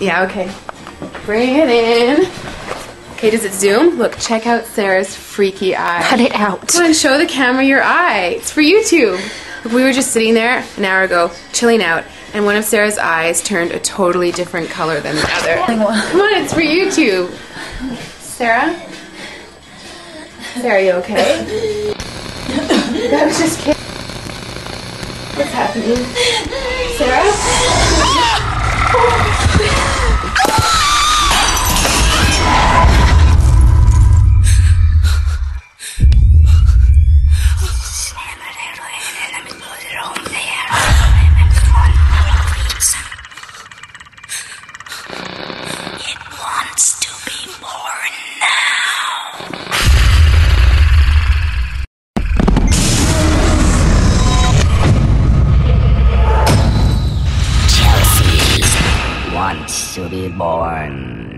Yeah, okay. Bring it in. Okay, does it zoom? Look, check out Sarah's freaky eye. Cut it out. Come on, show the camera your eye. It's for YouTube. Look, we were just sitting there an hour ago, chilling out, and one of Sarah's eyes turned a totally different color than the other. Come on, it's for YouTube. Sarah? Sarah, you okay? That was just kidding. What's happening? Sarah? To be born.